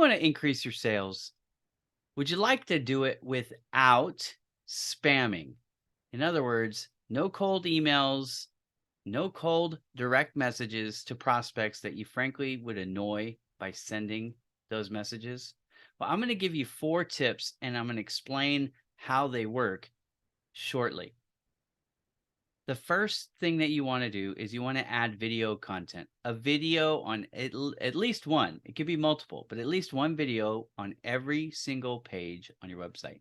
want to increase your sales, would you like to do it without spamming? In other words, no cold emails, no cold direct messages to prospects that you frankly would annoy by sending those messages? Well, I'm going to give you 4 tips and I'm going to explain how they work shortly. The first thing that you want to do is you want to add video content, a video on at least one. It could be multiple, but at least one video on every single page on your website.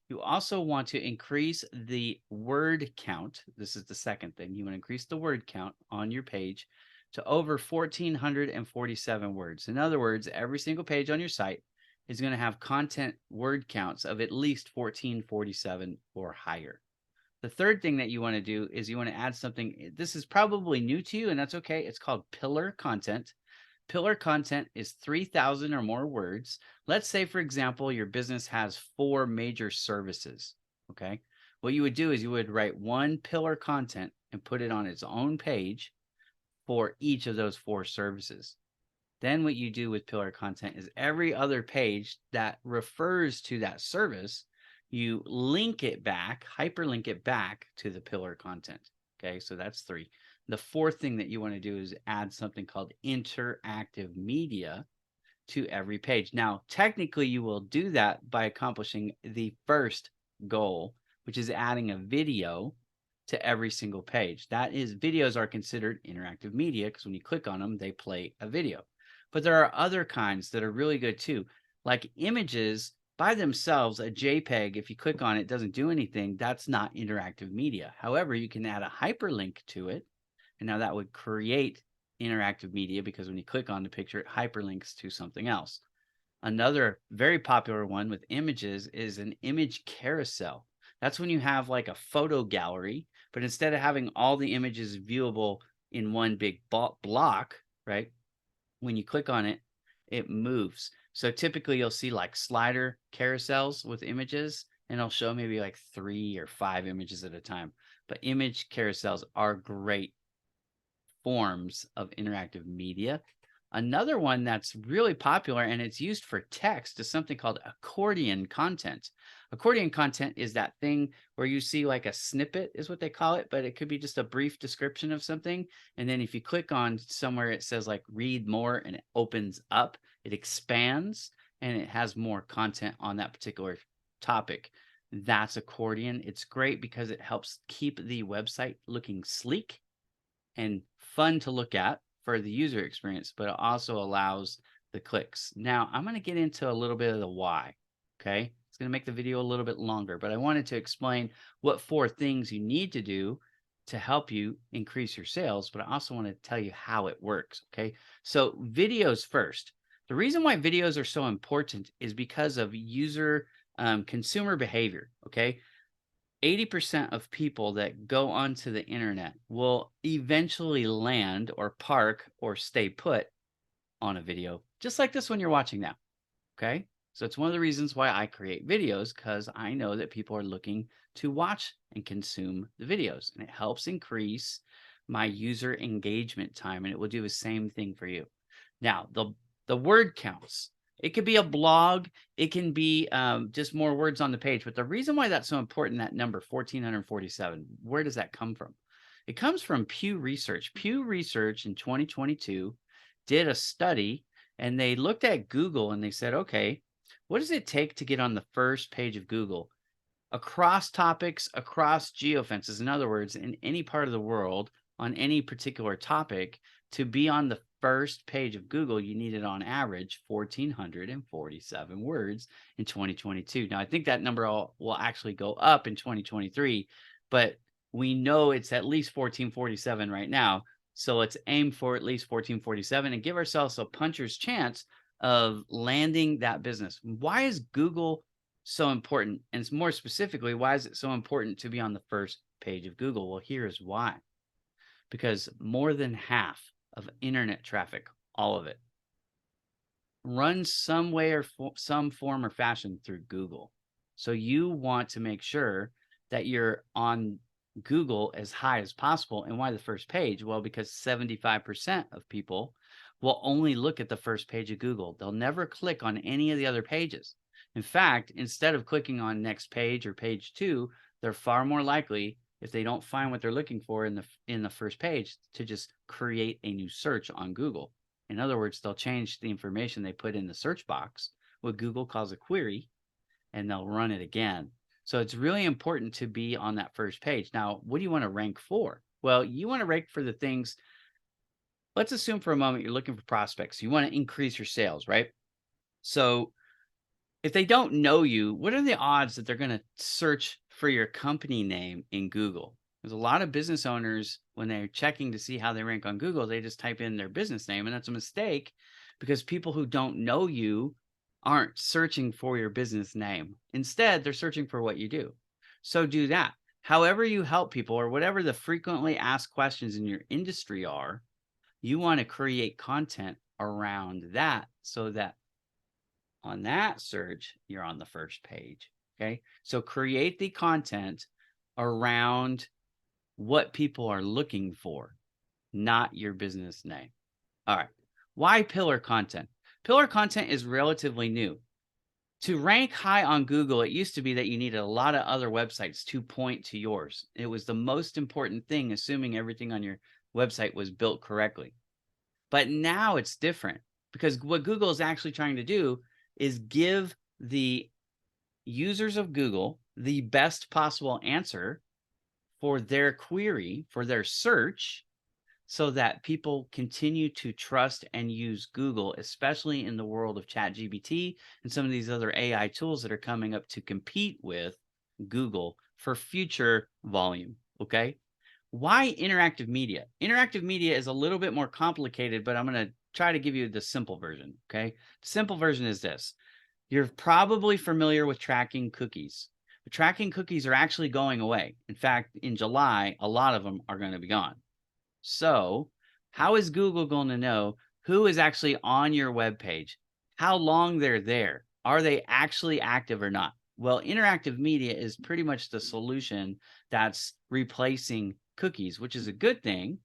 You also want to increase the word count. This is the second thing. You want to increase the word count on your page to over 1,447 words. In other words, every single page on your site is going to have content word counts of at least 1,447 or higher. The third thing that you want to do is you want to add something. This is probably new to you, and that's okay. It's called pillar content. Pillar content is 3,000 or more words. Let's say, for example, your business has 4 major services. Okay. What you would do is you would write one pillar content and put it on its own page for each of those 4 services. Then what you do with pillar content is every other page that refers to that service, you link it back, hyperlink it back to the pillar content. Okay, so that's 3. The fourth thing that you want to do is add something called interactive media to every page. Now, technically, you will do that by accomplishing the first goal, which is adding a video to every single page. That is, videos are considered interactive media because when you click on them, they play a video. But there are other kinds that are really good too, like images by themselves. A JPEG, if you click on it, doesn't do anything. That's not interactive media. However, you can add a hyperlink to it, and now that would create interactive media because when you click on the picture, it hyperlinks to something else. Another very popular one with images is an image carousel. That's when you have like a photo gallery, but instead of having all the images viewable in one big block, right? When you click on it, it moves. So typically you'll see like slider carousels with images, and it'll show maybe like 3 or 5 images at a time. But image carousels are great forms of interactive media. Another one that's really popular and it's used for text is something called accordion content. Accordion content is that thing where you see like a snippet is what they call it, but it could be just a brief description of something. And then if you click on somewhere, it says like read more and it opens up, it expands and it has more content on that particular topic. That's accordion. It's great because it helps keep the website looking sleek and fun to look at for the user experience, but it also allows the clicks. Now, I'm going to get into a little bit of the why. Okay. It's going to make the video a little bit longer, but I wanted to explain what 4 things you need to do to help you increase your sales, but I also want to tell you how it works. Okay. So, videos first. The reason why videos are so important is because of user consumer behavior. Okay. 80% of people that go onto the internet will eventually land or park or stay put on a video, just like this one you're watching now. Okay. So it's one of the reasons why I create videos, because I know that people are looking to watch and consume the videos, and it helps increase my user engagement time, and it will do the same thing for you. Now, the word counts. It could be a blog. It can be just more words on the page. But the reason why that's so important, that number 1,447, where does that come from? It comes from Pew Research. Pew Research in 2022 did a study, and they looked at Google and they said, okay, what does it take to get on the first page of Google across topics, across geofences? In other words, in any part of the world on any particular topic, to be on the first page of Google, you needed on average 1,447 words in 2022. Now, I think that number will actually go up in 2023, but we know it's at least 1,447 right now. So let's aim for at least 1,447 and give ourselves a puncher's chance of landing that business. Why is Google so important? And it's more specifically, why is it so important to be on the first page of Google? Well, here's why. Because more than half of internet traffic, all of it, runs some way or some form or fashion through Google. So you want to make sure that you're on Google as high as possible. And why the first page? Well, because 75% of people will only look at the first page of Google. They'll never click on any of the other pages. In fact, instead of clicking on next page or page 2, they're far more likely, if they don't find what they're looking for in the first page, to just create a new search on Google. In other words, they'll change the information they put in the search box, what Google calls a query, and they'll run it again. So it's really important to be on that first page. Now, what do you want to rank for? Well, you want to rank for the things. Let's assume for a moment you're looking for prospects. You want to increase your sales, right? So if they don't know you, what are the odds that they're going to search for your company name in Google? There's a lot of business owners, when they're checking to see how they rank on Google, they just type in their business name, and that's a mistake because people who don't know you aren't searching for your business name. Instead, they're searching for what you do. So do that. However you help people, or whatever the frequently asked questions in your industry are, you want to create content around that so that on that search, you're on the first page. Okay. So create the content around what people are looking for, not your business name. All right. Why pillar content? Pillar content is relatively new. To rank high on Google, it used to be that you needed a lot of other websites to point to yours. It was the most important thing, assuming everything on your website was built correctly. But now it's different, because what Google is actually trying to do is give the users of Google the best possible answer for their query, for their search, so that people continue to trust and use Google, especially in the world of ChatGPT and some of these other AI tools that are coming up to compete with Google for future volume. Okay. Why interactive media? Interactive media is a little bit more complicated, but I'm going to try to give you the simple version. Okay. The simple version is this. You're probably familiar with tracking cookies. The tracking cookies are actually going away. In fact, in July, a lot of them are going to be gone. So how is Google going to know who is actually on your web page, how long they're there? Are they actually active or not? Well, interactive media is pretty much the solution that's replacing cookies, which is a good thing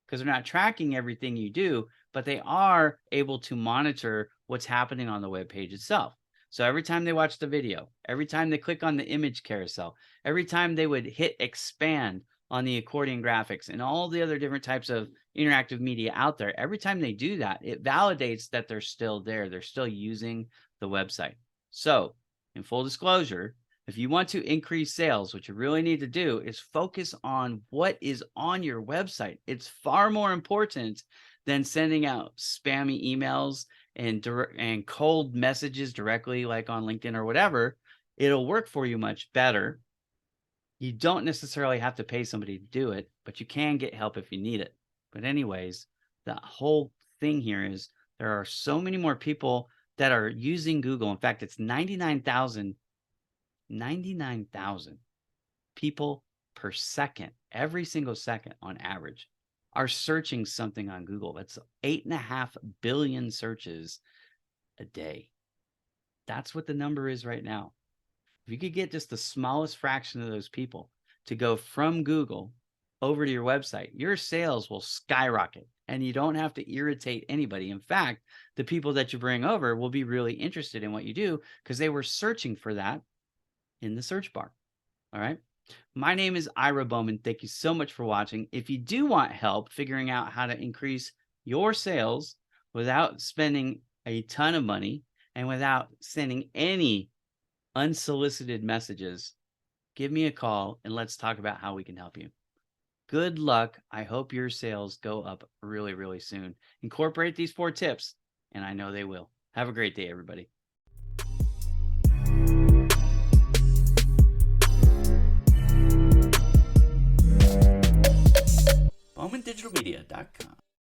because they're not tracking everything you do, but they are able to monitor what's happening on the web page itself. So every time they watch the video, every time they click on the image carousel, every time they would hit expand on the accordion graphics and all the other different types of interactive media out there, every time they do that, it validates that they're still there. They're still using the website. So in full disclosure, if you want to increase sales, what you really need to do is focus on what is on your website. It's far more important than sending out spammy emails and cold messages directly, like on LinkedIn or whatever. It'll work for you much better. You don't necessarily have to pay somebody to do it, but you can get help if you need it. But anyways, the whole thing here is there are so many more people that are using Google. In fact, it's 99,000 people per second, every single second on average, are searching something on Google. That's 8.5 billion searches a day. That's what the number is right now. If you could get just the smallest fraction of those people to go from Google over to your website, your sales will skyrocket and you don't have to irritate anybody. In fact, the people that you bring over will be really interested in what you do because they were searching for that in the search bar. All right. My name is Ira Bowman. Thank you so much for watching. If you do want help figuring out how to increase your sales without spending a ton of money and without sending any unsolicited messages, give me a call and let's talk about how we can help you. Good luck. I hope your sales go up really, really soon. Incorporate these 4 tips, and I know they will. Have a great day, everybody.